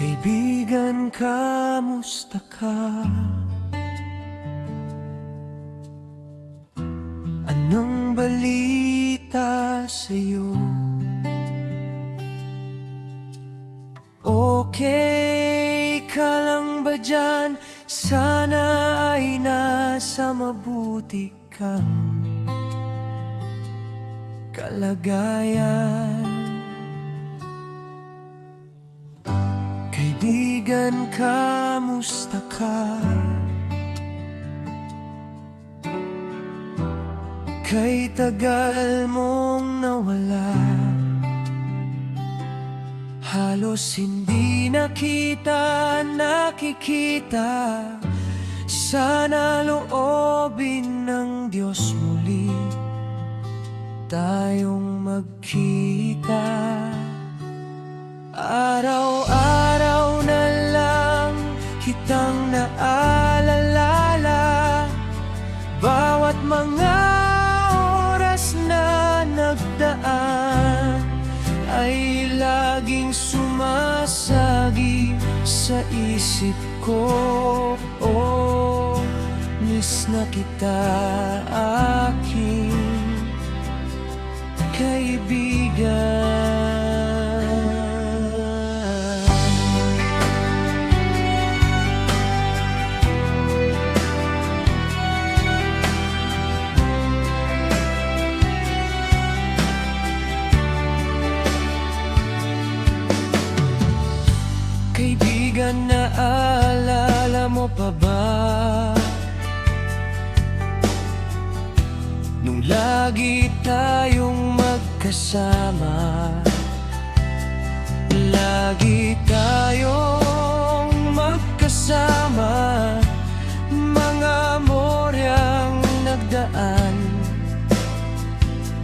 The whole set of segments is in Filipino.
Kaibigan, kamusta ka? Anong balita sa'yo? Okay ka lang ba dyan? Sana ay nasa mabuti kang kalagayan. Kaibigan, kamusta ka? Kay tagal mong nawala, halos hindi nakikita. Sana loobin ng Diyos muli tayong magkita. Araw-araw na lang kitang naalala, bawat mga oras na nagdaan ay laging sumasagi sa isip ko. Oh, miss na kita, aking kaibigan. Kaibigan, naalala mo pa ba nung lagi tayong magkasama? Lagi tayong magkasama, mga moryang nagdaan,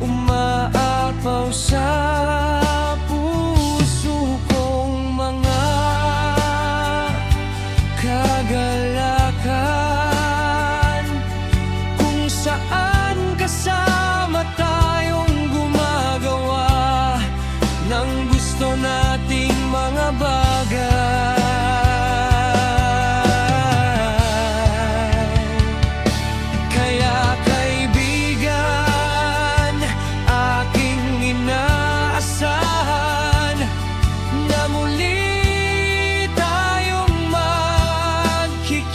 umaapaw sa puso kong mga kagalakan, kung saan kasama tayong gumagawa ng gusto nating mga bagay. Kaya kaibigan, aking inaasahan na muli tayong magkikita.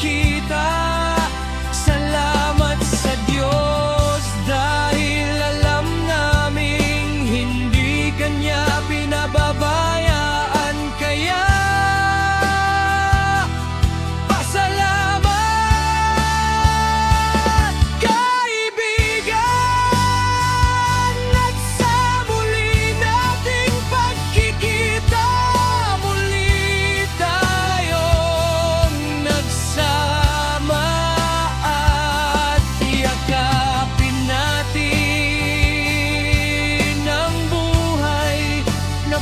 Salamat sa Diyos dahil alam naming hindi Kanya pinababayaan. Kaya pasalamat, kaibigan, at sa muli nating pagkikita, muli tayong nagsama at yakapin natin ang buhay na